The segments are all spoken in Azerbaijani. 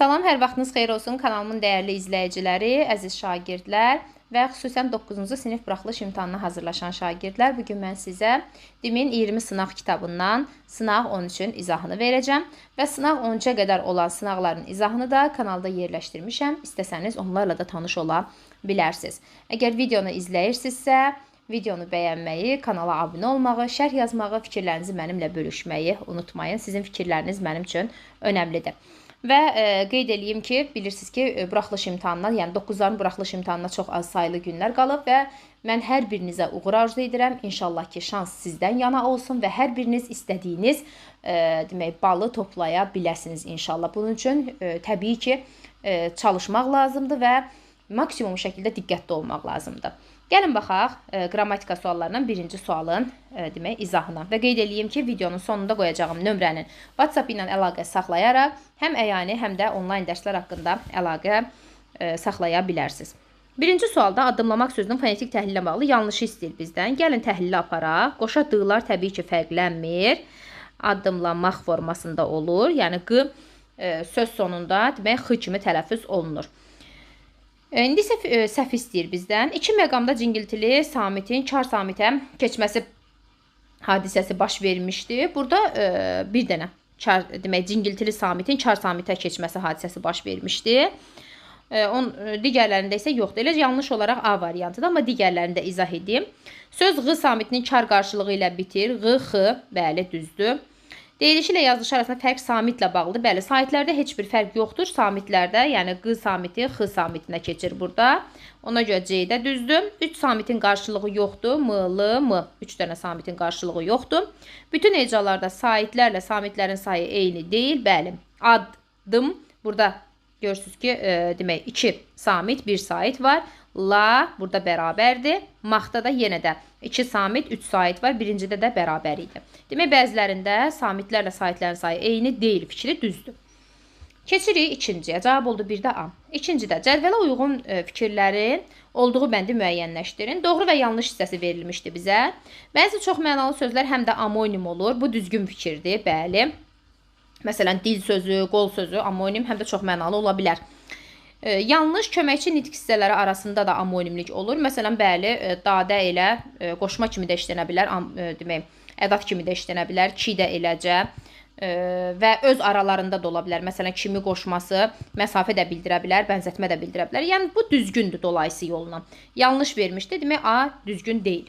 Salam, hər vaxtınız xeyir olsun kanalımın dəyərli izləyiciləri, əziz şagirdlər və xüsusən 9-cu sinif buraxılış imtahanına hazırlaşan şagirdlər. Bugün mən sizə DİM-in 20 sınaq kitabından sınaq 13-ün izahını verəcəm və sınaq 13-ə qədər olan sınaqların izahını da kanalda yerləşdirmişəm. İstəsəniz onlarla da tanış ola bilərsiniz. Əgər videonu izləyirsinizsə, videonu bəyənməyi, kanala abunə olmağı, şərh yazmağı, fikirlərinizi mənimlə bölüşməyi unutmayın. Sizin fikirləriniz mənim üçün önəmlidir. Və qeyd edeyim ki, bilirsiniz ki, buraxılış imtahanına, yəni 9-ların buraxılış imtahanına çox az sayılı günlər qalıb və mən hər birinizə uğur arzu edirəm. İnşallah ki, şans sizdən yana olsun və hər biriniz istədiyiniz balı toplaya biləsiniz inşallah. Bunun üçün təbii ki, çalışmaq lazımdır və maksimum şəkildə diqqətli olmaq lazımdır. Gəlin baxaq qrammatika suallarından birinci sualın izahına və qeyd edeyim ki, videonun sonunda qoyacağım nömrənin WhatsApp ilə əlaqə saxlayaraq həm əyani, həm də onlayn dərslər haqqında əlaqə saxlaya bilərsiniz. Birinci sualda addımlamaq sözünün fonetik təhlilə bağlı yanlışı istəyir bizdən. Gəlin təhlili aparaq. Qoşa d-lar təbii ki, fərqlənmir. Addımlamaq formasında olur. Yəni q söz sonunda demək x kimi tələffüz olunur. İndi isə səhv istəyir bizdən. İki məqamda cingiltili samitin kar samitə keçməsi hadisəsi baş vermişdi. Burada bir dənə cingiltili samitin kar samitə keçməsi hadisəsi baş vermişdi. Digərlərində isə yoxdur. Elə yanlış olaraq A variantıdır, amma digərlərində izah edeyim. Söz ğ samitinin kar qarşılığı ilə bitir. Ğ, x, bəli, düzdür. Deyilişi ilə yazılışı arasında fərq samitlə bağlıdır. Bəli, saitlərdə heç bir fərq yoxdur. Samitlərdə, yəni q samiti x samitinə keçir burada. Ona görə C də düzdür. 3 samitin qarşılığı yoxdur. M, l, m. 3 dənə samitin qarşılığı yoxdur. Bütün hecalarda saitlərlə samitlərin sayı eyni deyil. Bəli, addım. Burada görürsünüz ki, demək 2 samit, 1 sait var. La burada bərabərdir. Maxda da yenə də 2 samit, 3 sait var. Birincidə də bərabər idi. Demək, bəzilərində samitlərlə saitlərin sayı eyni deyil fikri düzdür. Keçirik ikinciyə. Cavab oldu bir də A. İkincidə cədvələ uyğun fikirlərin olduğu bəndi müəyyənləşdirin. Doğru və yanlış hissəsi verilmişdi bizə. Bəzi çox mənalı sözlər həm də amonim olur. Bu düzgün fikirdir, bəli. Məsələn, dil sözü, qol sözü amonim həm də çox mənalı ola bilər. Yanlış köməkçi nitq hissələri arasında da amonimlik olur. Məsələn, bəli, dadə ilə qoşma kimi də işlənə bilər, demək, ədat kimi də işlənə bilər, ki də eləcə və öz aralarında da ola bilər. Məsələn, kimi qoşması məsafə də bildirə bilər, bənzətmə də bildirə bilər. Yəni, bu düzgündür dolayısı yolla. Yanlış vermişdi, demək, A düzgün deyil.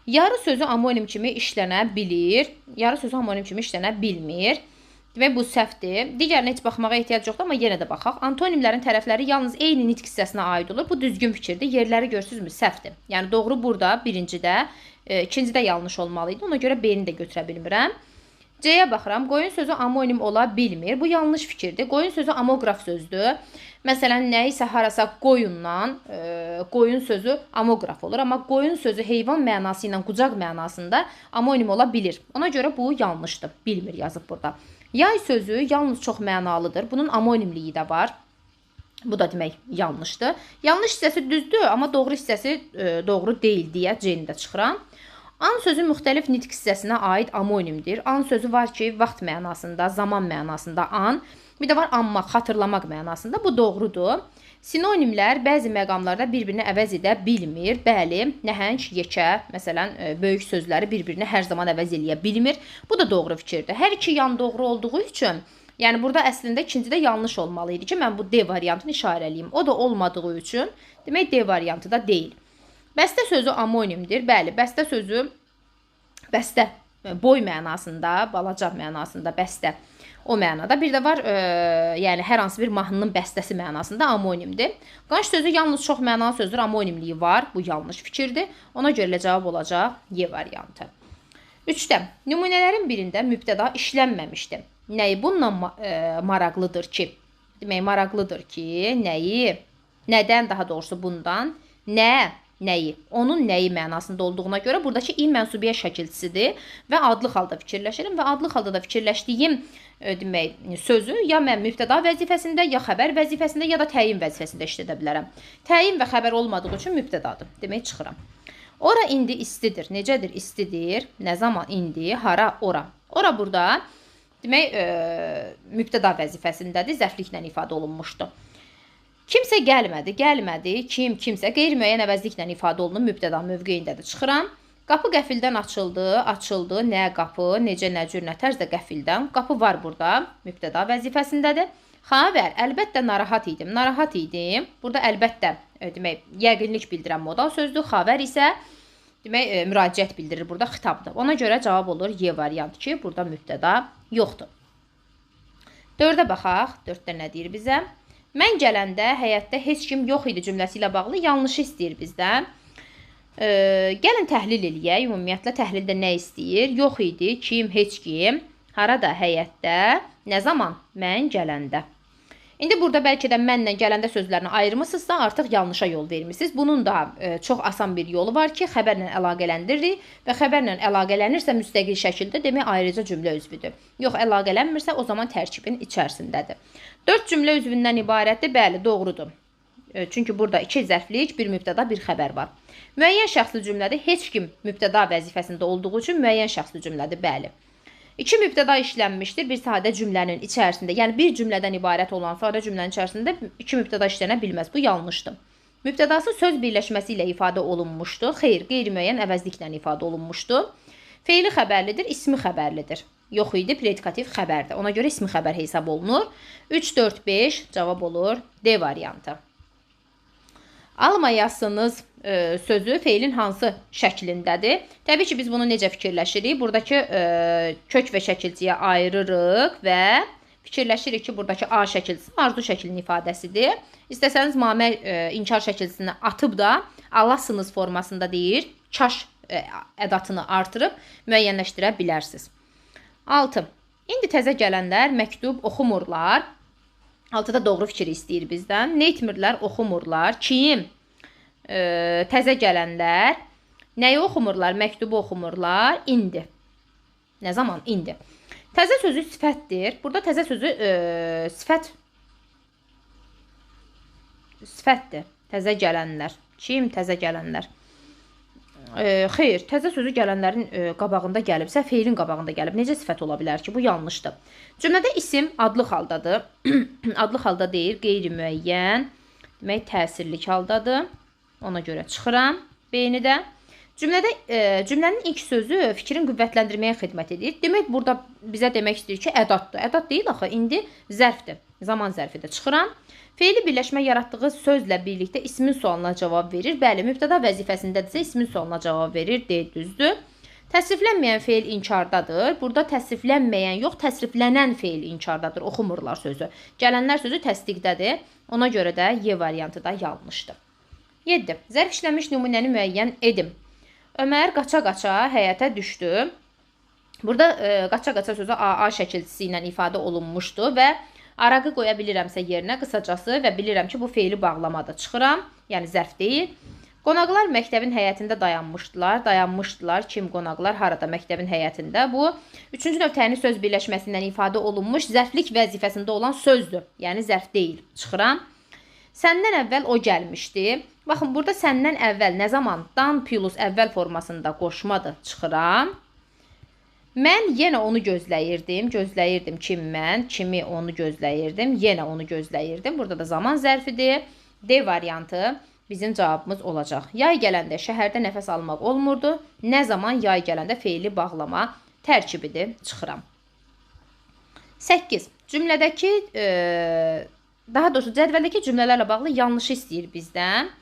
Yarı sözü amonim kimi işlənə bilir, yarı sözü amonim kimi işlənə bilmir. Demək, bu səhvdir. Digərinə heç baxmağa ehtiyac yoxdur, amma yenə də baxaq. Antonimlərin tərəfləri yalnız eyni nitq hissəsinə aid olur. Bu düzgün fikirdir. Yerləri görürsünüzmü? Səhvdir. Yəni, doğru burada birincidə, ikincidə yanlış olmalı idi. Ona görə B-ni də götürə bilmirəm. C-yə baxıram. Qoyun sözü amonim ola bilmir. Bu yanlış fikirdir. Qoyun sözü amoqraf sözdür. Məsələn, nə isə harasa qoyundan, qoyun sözü amoqraf olur. Amma qoyun sözü heyvan mənası ilə qucaq mənasında amonim ola bilir. Ona görə bu yanlışdır. Bilmir yazıb burada. Yay sözü yalnız çox mənalıdır. Bunun amonimliyi də var. Bu da demək yanlışdır. Yanlış hissəsi düzdür, amma doğru hissəsi doğru deyil deyə C-ni də çıxıram. An sözü müxtəlif nitq hissəsinə aid amonimdir. An sözü var ki, vaxt mənasında, zaman mənasında an. Bir də var anmaq, xatırlamaq mənasında. Bu doğrudur. Sinonimlər bəzi məqamlarda bir-birini əvəz edə bilmir. Bəli, nəhəng, yekə, məsələn, böyük sözləri bir-birini hər zaman əvəz eləyə bilmir. Bu da doğru fikirdir. Hər iki yan doğru olduğu üçün, yəni burada əslində ikincidə yanlış olmalı idi ki, mən bu D variantını işarəliyim. O da olmadığı üçün, demək D variantı da deyil. Bəstə sözü amonimdir. Bəli, bəstə sözü, bəstə, boy mənasında, balaca mənasında bəstə. O mənada. Bir də var, yəni hər hansı bir mahnının bəstəsi mənasında amonimdir. Qanş sözü yalnız çox mənalı sözdür, amonimliyi var. Bu yanlış fikirdir. Ona görə cavab olacaq Y variantı. 3-də nümunələrin birində mübtəda işlənməmişdir. Nəyi bununla maraqlıdır ki? Demək, maraqlıdır ki, nəyi? Nədən, daha doğrusu bundan? Nəyi? Onun nəyi mənasında olduğuna görə buradakı i mənsubiyyə şəkilçisidir və adlı halda fikirləşirim və adlı halda da fikirləşdiyim demək, sözü ya mən mübtəda vəzifəsində, ya xəbər vəzifəsində, ya da təyin vəzifəsində işlədə bilərəm. Təyin və xəbər olmadığı üçün mübtədadır. Demək, çıxıram. Ora indi istidir. Necədir? İstidir. Nə zaman indi? Hara? Ora. Ora burada demək, mübtəda vəzifəsindədir, zərfliklə ifadə olunmuşdu. Kimsə gəlmədi, kimsə qeyri-müəyyən əvəzliklə ifadə olunub mübtəda mövqeyindədir. Çıxıram. Qapı qəfildən açıldı. Nə qapı, necə, nə cür, nə tərzdə qəfildən. Qapı var burada, mübtəda vəzifəsindədir. Xavər, əlbəttə narahat idim. Burada əlbəttə, demək, yəqinlik bildirən modal sözdür. Xavər isə, demək, müraciət bildirir, burada xitabdır. Ona görə cavab olur Y variantı ki, burada mübtəda yoxdur. 4-ə baxaq, 4-də nə deyir bizə? Mən gələndə həyətdə heç kim yox idi cümləsi ilə bağlı yanlışı istəyir bizdən. Gəlin təhlil eləyək. Ümumiyyətlə təhlildə nə istəyir? Yox idi, kim, heç kim. Harada? Həyətdə. Nə zaman? Mən gələndə. İndi burada bəlkə də mənlə gələndə sözlərini ayırmısınızsa artıq yanlışa yol vermişsiniz. Bunun da çox asan bir yolu var ki, xəbərlə əlaqələndiririk və xəbərlə əlaqələnirsə müstəqil şəkildə demək ayrıca cümlə üzvüdür. Yox, əlaqələnmirsə o zaman tərkibin içərisindədir. 4 cümlə üzvündən ibarətdir. Bəli, doğrudur. Çünki burada 2 zərflik, bir mübtəda, bir xəbər var. Müəyyən şəxsli cümlədə heç kim mübtəda vəzifəsində olduğu üçün müəyyən şəxsli cümlədir. Bəli. 2 mübtəda işlənmişdir bir sadə cümlənin içərisində. Yəni bir cümlədən ibarət olan sadə cümlənin içərisində 2 mübtəda işlənə bilməz. Bu yanlışdır. Mübtədası söz birləşməsi ilə ifadə olunmuşdur. Xeyr, qeyri-müəyyən əvəzliklə ifadə olunmuşdur. Feili xəbərlidir, ismi xəbərlidir. Yox idi, predikativ xəbərdir. Ona görə ismi xəbər hesab olunur. 3, 4, 5 cavab olur D variantı. Almayasınız sözü feilin hansı şəklindədir? Təbii ki, biz bunu necə fikirləşirik? Buradakı kök və şəkilciyə ayırırıq və fikirləşirik ki, buradakı A şəkilcisi arzu şəklinin ifadəsidir. İstəsəniz mamə inkar şəkilcisini atıb da alasınız formasında deyir, kaş ədatını artırıb müəyyənləşdirə bilərsiniz. 6. İndi təzə gələnlər məktub oxumurlar. 6-da doğru fikir istəyir bizdən. Nə etmirlər? Oxumurlar. Kim? Təzə gələnlər. Nəyi oxumurlar? Məktubu oxumurlar. İndi. Nə zaman? İndi. Təzə sözü sifətdir. Burada təzə sözü sifətdir. Təzə gələnlər. Kim? Təzə gələnlər. Xeyr, təzə sözü gələnlərin qabağında gəlibsə, feilin qabağında gəlib. Necə sifət ola bilər ki? Bu yanlışdır. Cümlədə isim adlı haldadır. Adlı halda deyil, qeyri-müəyyən. Demək, təsirlik haldadır. Ona görə çıxıram. B-ni də. Cümlənin ilk sözü fikrin qüvvətləndirməyə xidmət edir. Demək, burada bizə demək istəyir ki, ədatdır. Ədat deyil axı, indi zərfdir. Zaman zərfidir. Çıxıram. Feili birləşmə yaratdığı sözlə birlikdə ismin sualına cavab verir. Bəli, mübtəda vəzifəsindədirsə ismin sualına cavab verir. D düzdür. Təsriflənməyən feil inkardadır. Burada təsriflənməyən yox, təsriflənən feil inkardadır. Oxumurlar sözü. Gələnlər sözü təsdiqdədir. Ona görə də Y variantı da yanlışdır. 7. Zərf işlənmiş nümunəni müəyyən edim. Ömər qaça-qaça həyətə düşdü. Burada qaça-qaça sözü AA şəkilcisi ilə ifadə olunmuşdu və arağı qoya bilirəmsə yerinə qısacası və bilirəm ki, bu feili bağlamadır. Çıxıram, yəni zərf deyil. Qonaqlar məktəbin həyətində dayanmışdılar. Kim qonaqlar? Harada? Məktəbin həyətində. Bu, 3-cü növ tənis söz birləşməsindən ifadə olunmuş zərflik vəzifəsində olan sözdür. Yəni zərf deyil. Çıxıram. Səndən əvvəl o gəlmişdi. Baxın, burada səndən əvvəl nə zaman? Dan plus əvvəl formasında qoşmadır. Çıxıram. Mən yenə onu gözləyirdim. Kim mən? Kimi onu gözləyirdim. Yenə onu gözləyirdim. Burada da zaman zərfidir. D variantı bizim cavabımız olacaq. Yay gələndə şəhərdə nəfəs almaq olmurdu. Nə zaman? Yay gələndə feili bağlama tərkibidir. Çıxıram. 8. Cümlədəki, daha doğrusu cədvəldəki cümlələrlə bağlı yanlışı istəyir bizdən.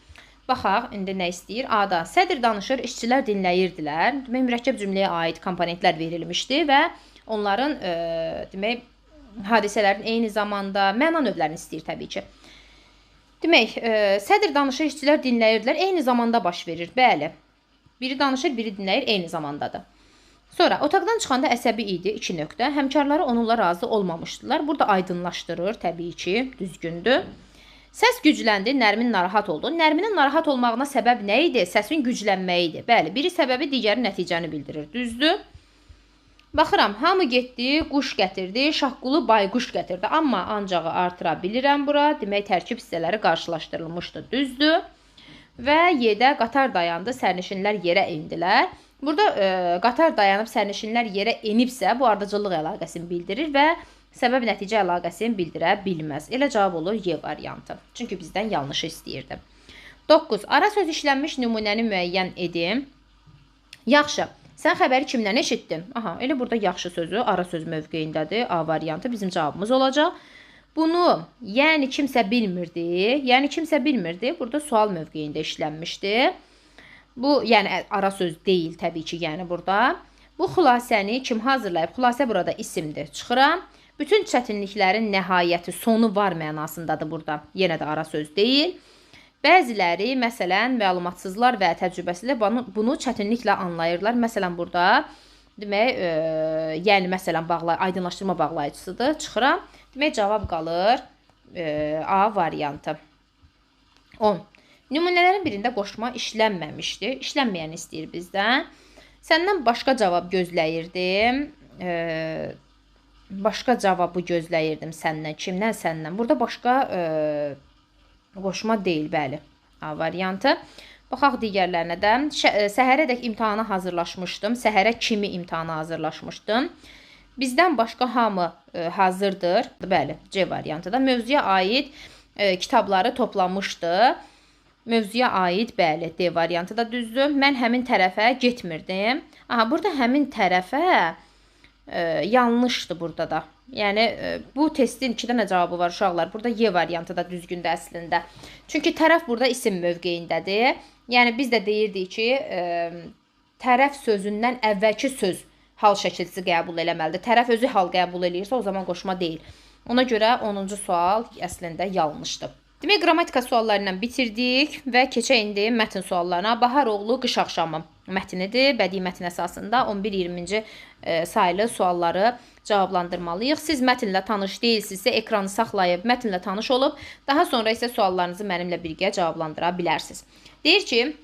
Baxaq, indi nə istəyir? A-da sədr danışır, işçilər dinləyirdilər. Demək, mürəkkəb cümləyə aid komponentlər verilmişdi və onların demək, hadisələrin eyni zamanda məna növlərini istəyir təbii ki. Demək, sədr danışır, işçilər dinləyirdilər, eyni zamanda baş verir. Bəli, biri danışır, biri dinləyir, eyni zamandadır. Sonra, otaqdan çıxanda əsəbi idi, 2 nöqtə. Həmkarları onunla razı olmamışdılar. Burada aydınlaşdırır, təbii ki, düzgündür. Səs gücləndi, Nərmin narahat oldu. Nərminin narahat olmağına səbəb nə idi? Səsin güclənməyi idi. Bəli, biri səbəbi, digəri nəticəni bildirir. Düzdür. Baxıram, hamı getdi, quş gətirdi, Şaqqulu bayquş gətirdi. Amma ancağı artıra bilirəm bura. Demək, tərkib hissələri qarşılaşdırılmışdı. Düzdür. Və Y-də qatar dayandı, sərnişinlər yerə indilər. Burada qatar dayanıb sərnişinlər yerə enibsə, bu ardıcıllıq əlaqəsini bildirir və səbəb-nəticə əlaqəsini bildirə bilməz. Elə cavab olur Y variantı. Çünki bizdən yanlışı istəyirdi. 9. Ara söz işlənmiş nümunəni müəyyən edin. Yaxşı. Sən xəbəri kimdən eşitdin? Aha, elə burada yaxşı sözü ara söz mövqeyindədir. A variantı bizim cavabımız olacaq. Bunu, yəni kimsə bilmirdi. Yəni kimsə bilmirdi. Burada sual mövqeyində işlənmişdi. Bu, yəni ara söz deyil təbii ki, yəni burada. Bu xülasəni kim hazırlayıb? Xülasə burada isimdir. Çıxıram. Bütün çətinliklərin nəhayəti, sonu var mənasındadır burada. Yenə də ara söz deyil. Bəziləri, məsələn, məlumatsızlar və təcrübəsizlər bunu çətinliklə anlayırlar. Məsələn, burada demək, yəni məsələn, aydınlaşdırma bağlayıcısıdır. Çıxıram. Demək, cavab qalır A variantı. 10. Nümunələrin birində qoşma işlənməmişdir. İşlənməyəni istəyir bizdən. Səndən başqa cavab gözləyirdim. Başqa cavabı gözləyirdim səndən. Kimdən? Səndən. Burada başqa qoşma deyil, bəli. A variantı. Baxaq digərlərinə də. Səhərədək imtahana hazırlaşmışdım. Səhərə kimi imtahana hazırlaşmışdım. Bizdən başqa hamı hazırdır. Bəli, C variantı da. Mövzuya aid kitabları toplamışdı. Mövzuya aid, bəli, D variantı da düzdür. Mən həmin tərəfə getmirdim. Aha, burada həmin tərəfə yanlışdır burada da. Yəni, bu testin 2 dənə cavabı var uşaqlar. Burada Y variantı da düzgündür əslində. Çünki tərəf burada isim mövqeyindədir. Yəni, biz də deyirdik ki, tərəf sözündən əvvəlki söz hal şəkilsi qəbul eləməlidir. Tərəf özü hal qəbul eləyirsə, o zaman qoşma deyil. Ona görə 10-cu sual əslində yanlışdır. Demək, qrammatika sualları ilə bitirdik və keçək indi mətn suallarına. Baharoğlu qış axşamı mətnidir. Bədii mətn əsasında 11-20-ci sayılı sualları cavablandırmalıyıq. Siz mətnlə tanış deyilsinizsə, ekranı saxlayıb mətnlə tanış olub, daha sonra isə suallarınızı mənimlə birgə cavablandıra bilərsiniz. Deyir ki,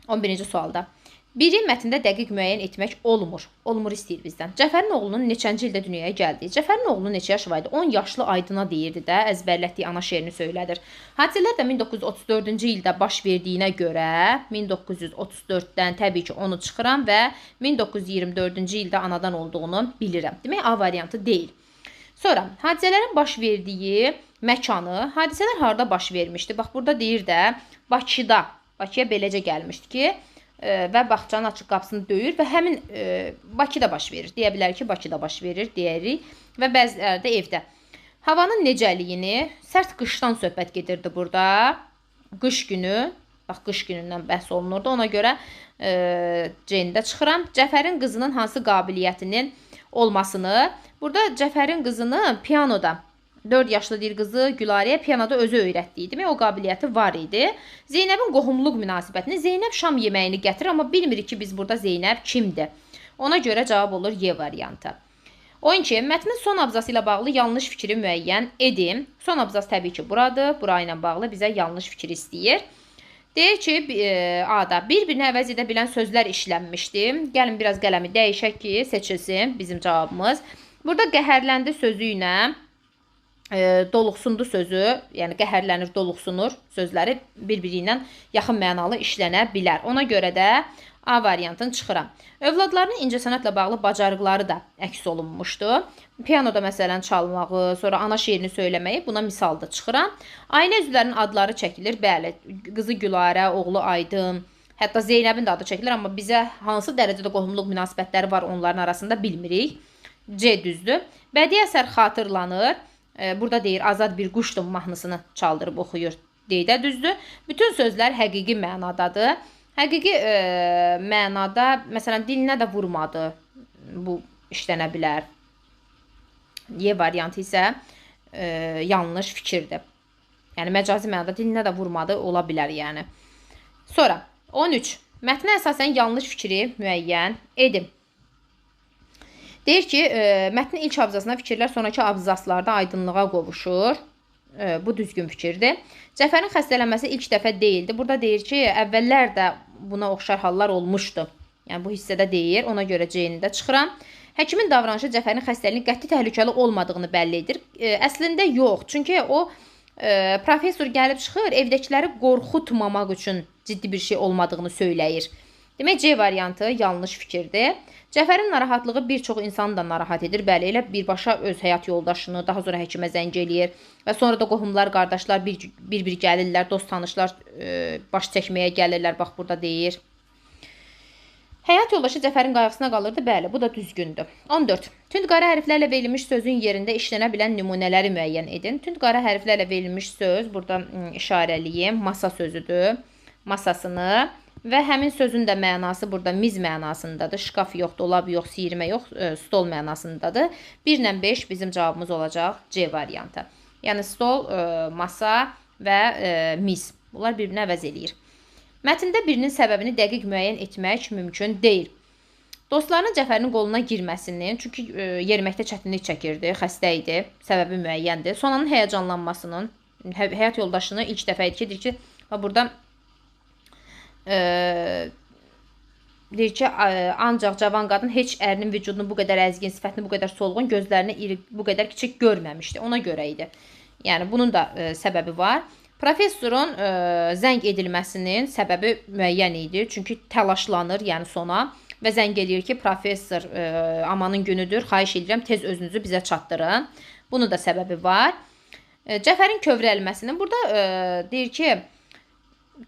11-ci sualda. Biri mətndə dəqiq müəyyən etmək olmur. Olmur istəyir bizdən. Cəfərin oğlunun neçənci ildə dünyaya gəldi? Cəfərin oğlunun neçə yaşı var idi? 10 yaşlı Aydına deyirdi də, əzbərlətdiyi ana şeirini söylədir. Hadisələr də 1934-cü ildə baş verdiyinə görə 1934-dən təbii ki, onu çıxıram və 1924-cü ildə anadan olduğunu bilirəm. Demək, A variantı deyil. Sonra, hadisələrin baş verdiyi məkanı, hadisələr harada baş vermişdi? Bax, burada deyir də, Bakıda, Bakıya beləcə gəlmişdi ki, və bağçanın açıq qapısını döyür və həmin Bakıda baş verir. Deyə bilər ki, Bakıda baş verir, deyirik və bəziləri də evdə. Havanın necəliyini, sərt qışdan söhbət gedirdi burada. Qış günü, bax, qış günündən bəhs olunurdu. Ona görə C-də çıxıram. Cəfərin qızının hansı qabiliyyətinin olmasını, burada Cəfərin qızını pianoda, 4 yaşlı deyir qızı Gülarəyə pianoda özü öyrətdiyi. Demək, o qabiliyyəti var idi. Zeynəbin qohumluq münasibətini, Zeynəb şam yeməyini gətirir, amma bilmirik ki, biz burada Zeynəb kimdir. Ona görə cavab olur Y variantı. 12. Mətnin son abzası ilə bağlı yanlış fikri müəyyən edin. Son abzas təbii ki, buradır. Bura ilə bağlı bizə yanlış fikir istəyir. Deyir ki, A-da bir-birini əvəz edə bilən sözlər işlənmişdi. Gəlin, biraz qələmi dəyişək ki, seçilsin bizim cavabımız. Burada qəhərləndi sözü ilə doluqsundu sözü, yəni qəhərlənir, doluqsunur sözləri bir-biri ilə yaxın mənalı işlənə bilər. Ona görə də A variantını çıxıram. Övladlarının incəsənətlə bağlı bacarıqları da əks olunmuşdu. Pianoda məsələn çalmağı, sonra ana şeirini söyləməyi buna misalda çıxıram. Ailə üzvlərinin adları çəkilir. Bəli, qızı Gülarə, oğlu Aydın, hətta Zeynəbin də adı çəkilir, amma bizə hansı dərəcədə qohumluq münasibətləri var onların arasında bilmirik. C düzdür. Bədii əsər xatırlanır. Burada deyir, azad bir quşdum mahnısını çaldırıb oxuyur. Deydə düzdür. Bütün sözlər həqiqi mənadadır. Həqiqi mənada, məsələn, dilinə də vurmadı. Bu işlənə bilər. Y variantı isə yanlış fikirdir. Yəni, məcazi mənada dilinə də vurmadı, ola bilər yəni. Sonra, 13. Mətnə əsasən yanlış fikri müəyyən edin. Deyir ki, mətnin ilk abzasına fikirlər sonraki abzaslarda aydınlığa qovuşur. Bu düzgün fikirdir. Cəfərin xəstələnməsi ilk dəfə deyildi. Burada deyir ki, əvvəllər də buna oxşar hallar olmuşdu. Yəni, bu hissədə deyir. Ona görə C-ni də çıxıram. Həkimin davranışı Cəfərin xəstəliyinin qəti təhlükəli olmadığını bəlli edir. Əslində yox. Çünki o, professor gəlib çıxır, evdəkiləri qorxutmamaq üçün ciddi bir şey olmadığını söyləyir. Demək, C variantı yanlış fikirdir. Cəfərin narahatlığı bir çox insanı da narahat edir. Bəli, elə birbaşa öz həyat yoldaşını, daha sonra həkimə zəng eləyir və sonra da qohumlar, qardaşlar bir-bir gəlirlər, dost tanışlar baş çəkməyə gəlirlər. Bax, burada deyir. Həyat yoldaşı Cəfərin qayğısına qalırdı. Bəli, bu da düzgündür. 14. Tünd qara hərflərlə verilmiş sözün yerində işlənə bilən nümunələri müəyyən edin. Tünd qara hərflərlə verilmiş söz, burada işarəliyim, masa sözüdür. Masasını və həmin sözün də mənası burada miz mənasındadır. Şkaf yox, dolab yox, siyirmə yox, stol mənasındadır. 1 ilə 5 bizim cavabımız olacaq C variantı. Yəni stol, masa və miz. Bunlar bir-birini əvəz eləyir. Mətndə birinin səbəbini dəqiq müəyyən etmək mümkün deyil. Dostlarının Cəfərin qoluna girməsinin, çünki yeriməkdə çətinlik çəkirdi, xəstə idi, səbəbi müəyyəndir. Sonanın həyəcanlanmasının, həyat yoldaşını ilk dəfə idi ki, deyir ki, burada deyir ki, ancaq cavan qadın heç ərinin vücudunu bu qədər əzgin, sifətini bu qədər solğun, gözlərini bu qədər kiçik görməmişdi. Ona görə idi. Yəni, bunun da səbəbi var. Professorun zəng edilməsinin səbəbi müəyyən idi. Çünki təlaşlanır, yəni sona və zəng edir ki, professor amanın günüdür, xahiş edirəm, tez özünüzü bizə çatdırın. Bunun da səbəbi var. Cəfərin kövrəlməsinin burada deyir ki,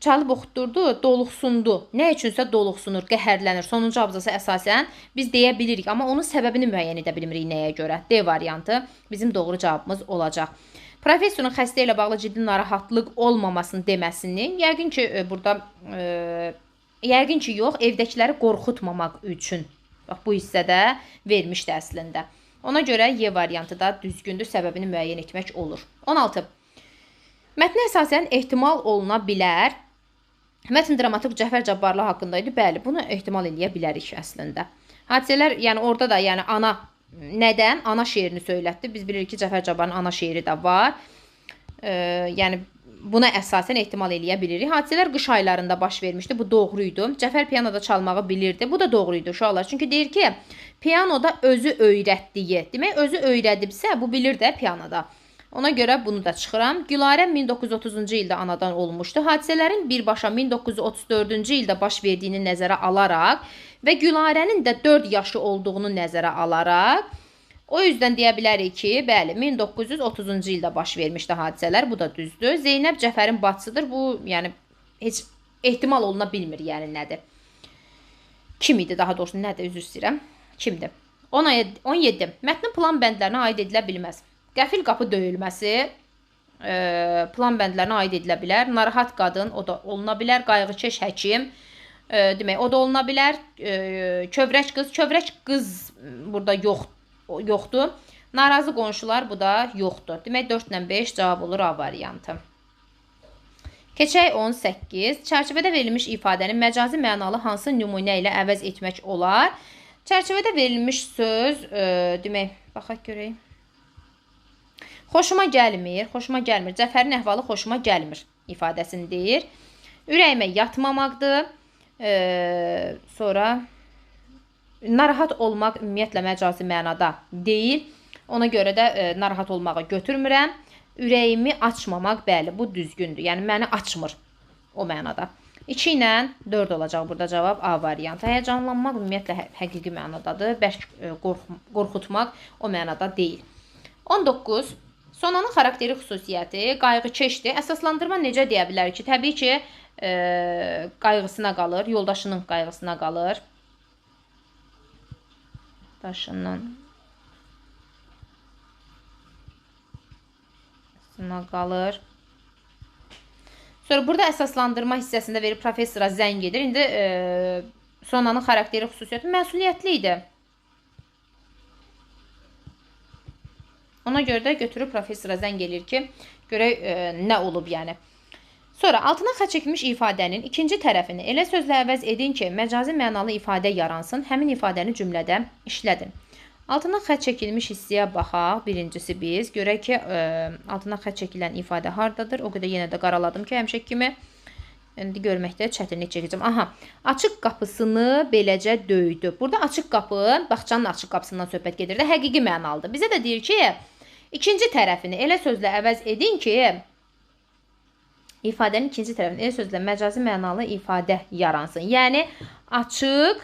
çalıb oxutdurdu, doluxsundu. Nə üçünsə doluxsunur, qəhərlənir. Sonuncu abzası əsasən biz deyə bilirik, amma onun səbəbini müəyyən edə bilmirik nəyə görə. D variantı bizim doğru cavabımız olacaq. Professorun xəstə ilə bağlı ciddi narahatlıq olmamasını deməsini, yəqin ki, burada yəqin ki, yox, evdəkiləri qorxutmamaq üçün. Bax, bu hissədə vermişdi əslində. Ona görə Y variantı da düzgündür, səbəbini müəyyən etmək olur. 16. Mətnə əsasən ehtimal oluna bilər. Mətn dramaturq Cəfər Cabbarlı haqqında idi. Bəli, bunu ehtimal eləyə bilərik əslində. Hadisələr, yəni orada da, yəni ana nədən? Ana şeirini söylətdi. Biz bilirik ki, Cəfər Cabbarın ana şeiri də var. Yəni buna əsasən ehtimal eləyə bilirik. Hadisələr qış aylarında baş vermişdi. Bu doğruydu. Cəfər pianoda çalmağı bilirdi. Bu da doğruydu uşaqlar. Çünki deyir ki, pianoda özü öyrətdiyi. Demək, özü öyrədibsə, bu bilir də pianoda. Ona görə bunu da çıxıram. Gülarə 1930-cu ildə anadan olmuşdu. Hadisələrin birbaşa 1934-cü ildə baş verdiyini nəzərə alaraq və Gülarənin də 4 yaşı olduğunu nəzərə alaraq, o yüzdən deyə bilərik ki, bəli, 1930-cu ildə baş vermişdi hadisələr. Bu da düzdür. Zeynəb Cəfərin bacısıdır. Bu, yəni, heç ehtimal oluna bilmir, yəni nədir. Kim idi, daha doğrusu, nədir, üzr istəyirəm. Kimdir? 17. Mətnin plan bəndlərinə aid edilə bilməz. Qəfil qapı döyülməsi plan bəndlərinə aid edilə bilər. Narahat qadın, o da oluna bilər. Qayğıkeş həkim, demək, o da oluna bilər. Kövrək qız burada yoxdur. Narazı qonşular, bu da yoxdur. Demək, 4 ilə 5 cavab olur A variantı. Keçək 18. Çərçivədə verilmiş ifadənin məcazi mənalı hansı nümunə ilə əvəz etmək olar? Çərçivədə verilmiş söz, demək, baxaq görək. Xoşuma gəlmir. Cəfərin əhvalı xoşuma gəlmir ifadəsini deyir. Ürəyimə yatmamaqdır. Sonra narahat olmaq ümumiyyətlə məcazi mənada deyil. Ona görə də narahat olmağı götürmürəm. Ürəyimi açmamaq, bəli, bu düzgündür. Yəni məni açmır o mənada. 2 ilə 4 olacaq burada cavab A variantı. Həyəcanlanmaq ümumiyyətlə həqiqi mənadadır. Bərk qorxutmaq o mənada deyil. 19. Sonanın xarakteri xüsusiyyəti qayğıkeşdir. Əsaslandırma necə deyə bilər ki? Təbii ki, qayğısına qalır, yoldaşının qayğısına qalır. Daşından qalır. Sonra burada əsaslandırma hissəsində verib professora zəng edir. İndi sonanın xarakteri xüsusiyyəti məsuliyyətli idi. Ona görə də götürüb professora zəng edir ki, görək nə olub yəni. Sonra altına xətt çəkilmiş ifadənin ikinci tərəfini elə sözlə əvəz edin ki, məcazi mənalı ifadə yaransın, həmin ifadəni cümlədə işlədin. Altına xətt çəkilmiş hissəyə baxaq. Birincisi biz görək ki, altına xətt çəkilən ifadə hardadır? O qədər yenə də qaraladım ki, həmişə kimi indi görməkdə çətinlik çəkəcəm. Aha, açıq qapısını beləcə döydü. Burada açıq qapı, bağçanın açıq qapısından söhbət gedir də, həqiqi mənalıdır. Bizə də deyir ki, ikinci tərəfini elə sözlə əvəz edin ki, İfadənin ikinci tərəfində el sözlə məcazi mənalı ifadə yaransın. Yəni, açıq,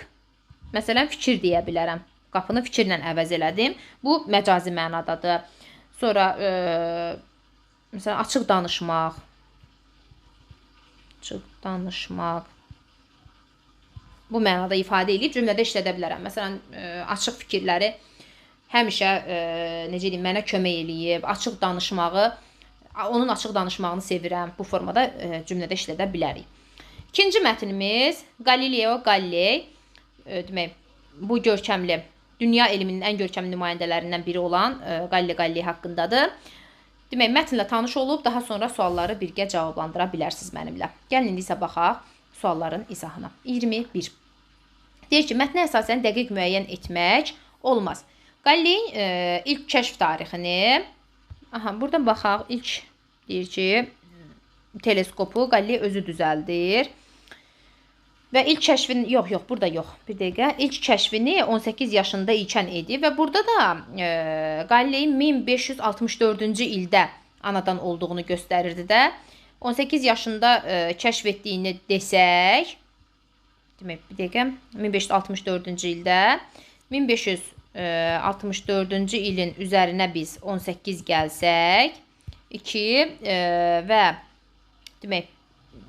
məsələn, fikir deyə bilərəm. Qapını fikirlə əvəz elədim. Bu, məcazi mənadadır. Sonra, məsələn, açıq danışmaq. Açıq danışmaq. Bu mənada ifadə edib cümlədə işlədə bilərəm. Məsələn, açıq fikirləri həmişə, necə deyim, mənə kömək eləyib. Açıq danışmağı, onun açıq danışmağını sevirəm. Bu formada cümlədə işlədə bilərik. İkinci mətnimiz Galileo Galilei, demək, bu görkəmli, dünya elminin ən görkəmli nümayəndələrindən biri olan Galileo Galilei haqqındadır. Demək, mətnlə tanış olub, daha sonra sualları birgə cavablandıra bilərsiniz mənimlə. Gəlin, indi isə baxaq sualların izahına. 21. Deyir ki, mətnə əsasən dəqiq müəyyən etmək olmaz. Galileyin ilk kəşf tarixini, buradan baxaq, ilk deyir ki, teleskopu Galilei özü düzəldir. Və ilk kəşfini, yox, burada yox, bir dəqiqə, ilk kəşfini 18 yaşında ikən edib və burada da Galileyin 1564-cü ildə anadan olduğunu göstərirdi də. 18 yaşında kəşf etdiyini desək, demək, bir dəqiqə, 1564-cü ildə, 1564-cü ilin üzərinə biz 18 gəlsək, 2 və demək,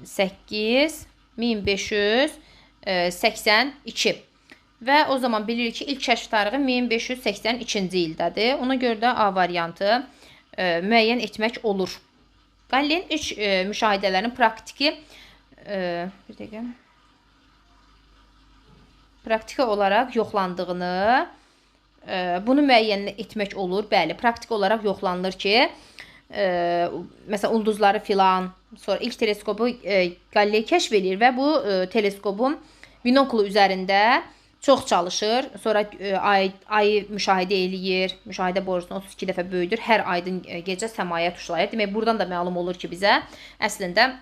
8, 1582 və o zaman bilirik ki, ilk kəşf tarixi 1582-ci ildədir. Ona görə də A variantı müəyyən etmək olur. Galileyin ilk müşahidələrin praktiki olaraq yoxlandığını, bunu müəyyən etmək olur. Bəli, praktiki olaraq yoxlanılır ki, məsələn, ulduzları filan, sonra ilk teleskopu Galilei kəşf edir və bu teleskopun binoklu üzərində çox çalışır. Sonra ayı müşahidə eləyir. Müşahidə borusunu 32 dəfə böyüdür. Hər aydın gecə səmaya tuşlayır. Demək, buradan da məlum olur ki, bizə əslində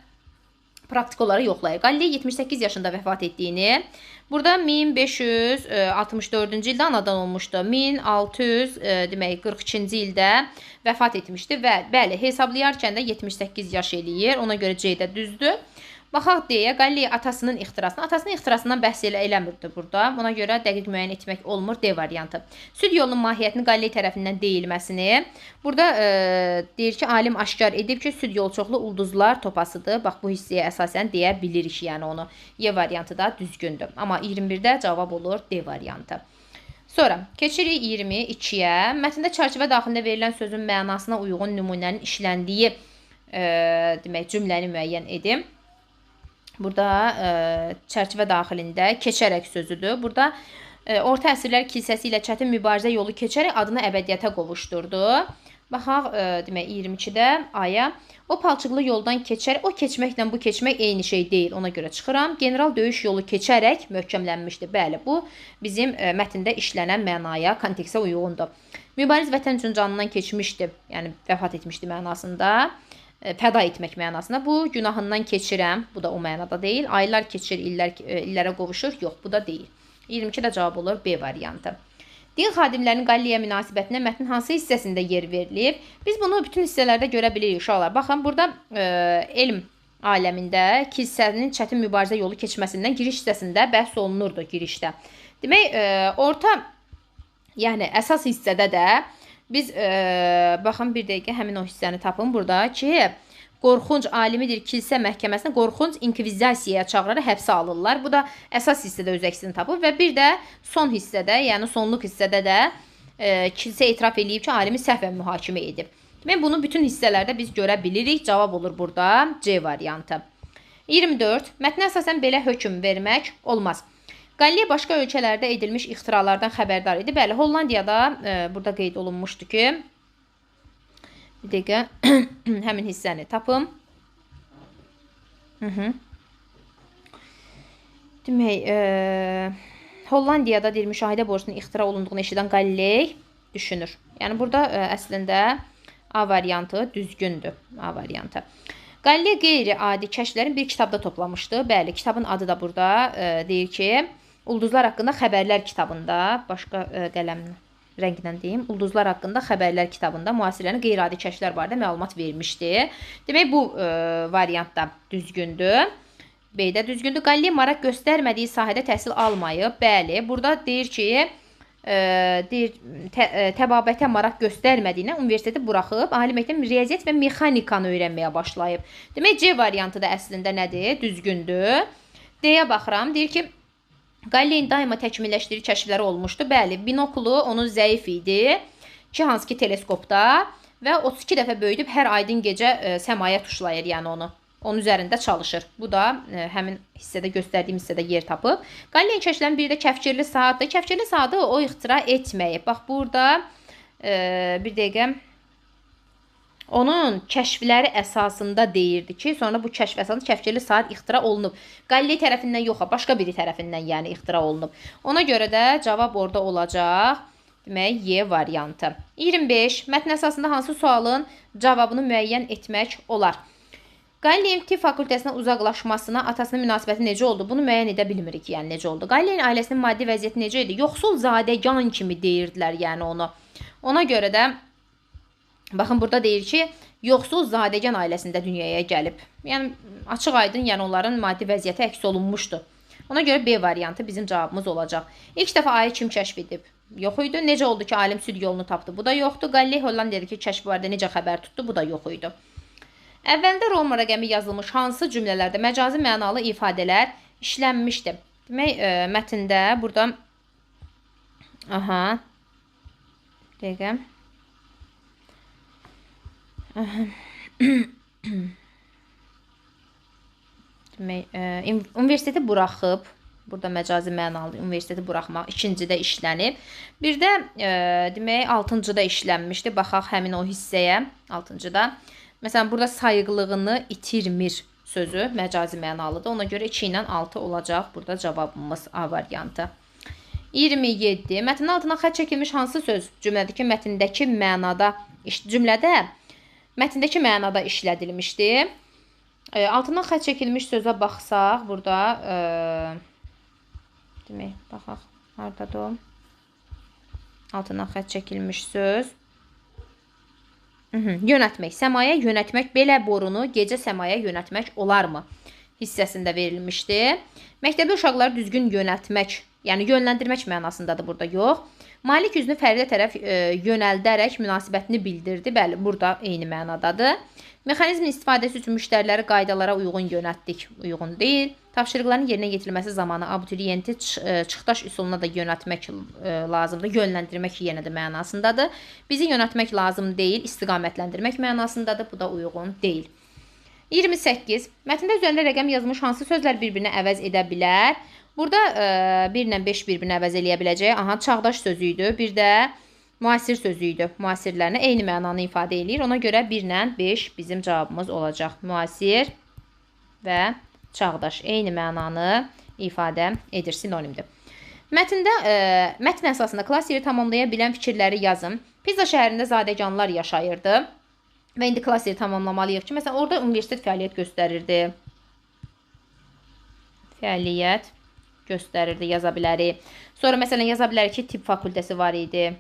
praktiki olaraq yoxlayır. Galilei 78 yaşında vəfat etdiyini, burada 1564-cü ildə anadan olmuşdu. 1642-ci ildə vəfat etmişdi və bəli, hesablayarkən də 78 yaş eləyir. Ona görə C də düzdür. Baxaq deyə, Galilei atasının ixtirasından bəhs eləmirdi burada. Ona görə dəqiq müəyyən etmək olmur. D variantı. Süd yolunun mahiyyətini Galilei tərəfindən deyilməsini. Burada deyir ki, alim aşkar edib ki, süd yolu çoxlu ulduzlar topasıdır. Bax, bu hissəyə əsasən deyə bilirik, yəni onu. Y variantı da düzgündür. Amma 21-də cavab olur D variantı. Sonra keçirik 22-yə. Mətndə çərçivə daxilində verilən sözün mənasına uyğun nümunənin işləndiyi demək, cümləni müəyyən edim. Burada çərçivə daxilində keçərək sözüdür. Burada orta əsrlər kilsəsi ilə çətin mübarizə yolu keçərək adını əbədiyyətə qovuşdurdu. Baxaq, demək, 22-də aya. O palçıqlı yoldan keçərək, o keçməklə bu keçmək eyni şey deyil. Ona görə çıxıram. General döyüş yolu keçərək möhkəmlənmişdi. Bəli, bu bizim mətndə işlənən mənaya, konteksə uyğundur. Mübariz vətən üçün canından keçmişdi, yəni vəfat etmişdi mənasında. Fəda etmək mənasında. Bu, günahından keçirəm. Bu da o mənada deyil. Aylar keçir, illərə qovuşur. Yox, bu da deyil. 22 də cavab olur B variantı. Din xadimlərinin Galileyə münasibətinə mətnin hansı hissəsində yer verilib? Biz bunu bütün hissələrdə görə bilirik, uşaqlar. Baxın, burada elm aləmində kilsənin çətin mübarizə yolu keçməsindən giriş hissəsində bəhs olunurdu girişdə. Demək, orta, yəni əsas hissədə də biz, baxın, bir dəqiqə həmin o hissəni tapın burada ki, qorxunc alimidir kilsə məhkəməsinə qorxunc inkvizasiyaya çağıraraq həbsə alırlar. Bu da əsas hissədə öz əksini tapır və bir də son hissədə, yəni sonluq hissədə də kilsə etiraf eləyib ki, alimi səhvən mühakimə edib. Demək, bunu bütün hissələrdə biz görə bilirik. Cavab olur burada C variantı. 24. Mətnə əsasən belə hökm vermək olmaz. Galilei başqa ölkələrdə edilmiş ixtiralardan xəbərdar idi. Bəli, Hollandiyada burada qeyd olunmuşdu ki, bir dəqiqə həmin hissəni tapım. Demək, Hollandiyada deyir, müşahidə borusunun ixtira olunduğunu eşidən Galilei düşünür. Yəni, burada əslində A variantı düzgündür. A variantı. Galilei qeyri-adi kəşflərin bir kitabda toplamışdı. Bəli, kitabın adı da burada deyir ki, Ulduzlar haqqında xəbərlər kitabında, başqa qələmlə. rənglə deyim, ulduzlar haqqında xəbərlər kitabında müasirlərin qeyri-adi kəşflər barədə məlumat vermişdi. Demək, bu variant da düzgündür. B də düzgündür. Qaliley maraq göstərmədiyi sahədə təhsil almayıb. Bəli, burada deyir ki, təbabətə maraq göstərmədiyinə universiteti buraxıb, ali məktəb riyaziyyat və mexanikanı öyrənməyə başlayıb. Demək, C variantı da əslində nədir? Düzgündür. D-yə baxıram. Deyir ki, Qalileyin daima təkmilləşdirici kəşfləri olmuşdu. Bəli, binokulu onun zəif idi ki, hansı ki teleskopda və 32 dəfə böyüdüb hər aydın gecə səmaya tuşlayır, yəni onu. Onun üzərində çalışır. Bu da həmin hissədə göstərdiyim hissədə yer tapıb. Qalileyin kəşflərinin biri də kəfkirli saatdır. Kəfkirli saatı o ixtira etməyib. Bax, burada bir dəqiqə onun kəşfləri əsasında deyirdi ki, sonra bu kəşf əsasında kəfkirli saat ixtira olunub. Qaliley tərəfindən yox, başqa biri tərəfindən yəni ixtira olunub. Ona görə də cavab orada olacaq. Demək, Y variantı. 25. Mətn əsasında hansı sualın cavabını müəyyən etmək olar? Qalileyin tibb fakültəsinə uzaqlaşmasına atasının münasibəti necə oldu? Bunu müəyyən edə bilmirik, yəni necə oldu. Qalileyin ailəsinin maddi vəziyyəti necə idi? Yoxsul zadəgan kimi deyirdilər, yəni onu. Ona görə də, baxın, burada deyir ki, yoxsul zadəgan ailəsində dünyaya gəlib. Yəni, açıq aydın, yəni onların maddi vəziyyəti əks olunmuşdu. Ona görə B variantı bizim cavabımız olacaq. İlk dəfə ayı kim kəşf edib? Yox idi. Necə oldu ki, alim süd yolunu tapdı? Bu da yoxdur. Qaliley Hollandiyada ki, kəşf barədə necə xəbər tutdu? Bu da yox idi. Əvvəldə Roma rəqəmi yazılmış hansı cümlələrdə məcazi mənalı ifadələr işlənmişdir? Demək, mətndə burada dəqiqə. Demək, universiteti buraxıb, burada məcazi mənalı universiteti buraxmaq ikincidə işlənib. Bir də, demək, 6-cıda işlənmişdi. Baxaq həmin o hissəyə, 6-cıda. Məsələn, burada sayıqlığını itirmir sözü məcazi mənalıdır. Ona görə 2 ilə 6 olacaq. Burada cavabımız A variantı. 27. Mətnin altına xətt çəkilmiş hansı söz cümlədəki mətndəki mənada işlədilmişdir? Altından xətt çəkilmiş sözə baxsaq, burada demək, baxaq, haradadır o? Altından xətt çəkilmiş söz. Yönətmək, səmaya yönətmək, belə borunu gecə səmaya yönətmək olarmı? Hissəsində verilmişdi. Məktəbli uşaqları düzgün yönətmək, yəni yönləndirmək mənasındadır burada, yox. Malik üzünü fərdə tərəf yönəldərək münasibətini bildirdi. Bəli, burada eyni mənadadır. Mexanizmin istifadəsi üçün müştəriləri qaydalara uyğun yönətdik. Uyğun deyil. Tapşırıqların yerinə yetirilməsi zamanı abituriyenti çıxdaş üsuluna da yönətmək lazımdır. Yönləndirmək yenə də mənasındadır. Bizi yönətmək lazım deyil, istiqamətləndirmək mənasındadır. Bu da uyğun deyil. 28. Mətndə üzərində rəqəm yazılmış hansı sözlər bir-birini əvəz edə bilər? Burada 1 ilə 5 bir-birini əvəz eləyə biləcək. Çağdaş sözü idi. Bir də müasir sözü idi. Müasirlərinə eyni mənanı ifadə edir. Ona görə 1 ilə 5 bizim cavabımız olacaq. Müasir və çağdaş eyni mənanı ifadə edir, sinonimdir. Mətn əsasında klass yeri tamamlaya bilən fikirləri yazın. Pizza şəhərində zadəganlar yaşayırdı və indi klass yeri tamamlamalıyıq ki, məsələn, orada universitet fəaliyyət göstərirdi. Fəaliyyət göstərirdi, yaza bilərik. Sonra, məsələn, yaza bilərik ki, tibb fakültəsi var idi.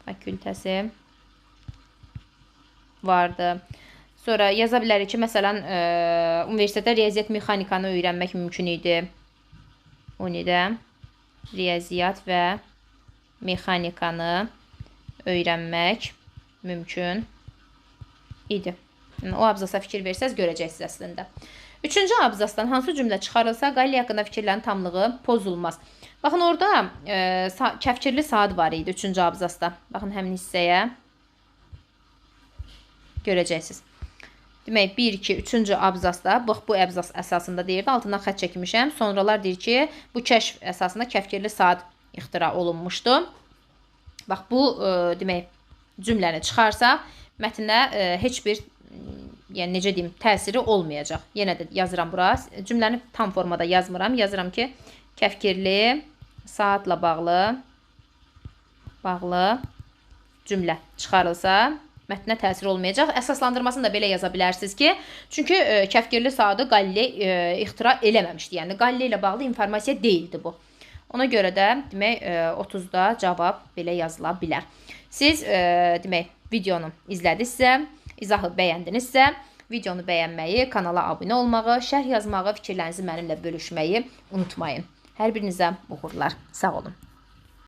Fakültəsi vardı. Sonra yaza bilərik ki, məsələn, universitetdə riyaziyyat mexanikanı öyrənmək mümkün idi. UNİ-də riyaziyyat və mexanikanı öyrənmək mümkün idi. O abzasa fikir versəz, görəcəksiniz əslində. 3-cü abzasdan hansı cümlə çıxarılsa, Qaliley haqqında fikirlərin tamlığı pozulmaz. Baxın, orada kəfkirli saat var idi 3-cü abzasda. Baxın, həmin hissəyə görəcəksiniz. Demək, 1, 2, 3-cü abzasda, bax, bu abzas əsasında deyirdi, altından xətt çəkmişəm. Sonralar deyir ki, bu kəşf əsasında kəfkirli saat ixtira olunmuşdu. Bax, bu, demək, cümləni çıxarsaq, mətndə heç bir, yəni necə deyim, təsiri olmayacaq. Yenə də yazıram bura. Cümləni tam formada yazmıram. Yazıram ki, kəfkirli saatla bağlı cümlə çıxarılsa, mətnə təsir olmayacaq. Əsaslandırmasını da belə yaza bilərsiniz ki, çünki kəfkirli saatı Qaliley ixtira eləməmişdi. Yəni, Qaliley ilə bağlı informasiya deyildi bu. Ona görə də demək 30-da cavab belə yazıla bilər. Siz demək videonu izlədinizsə, izahı bəyəndinizsə, videonu bəyənməyi, kanala abunə olmağı, şərh yazmağı, fikirlərinizi mənimlə bölüşməyi unutmayın. Hər birinizə uğurlar. Sağ olun.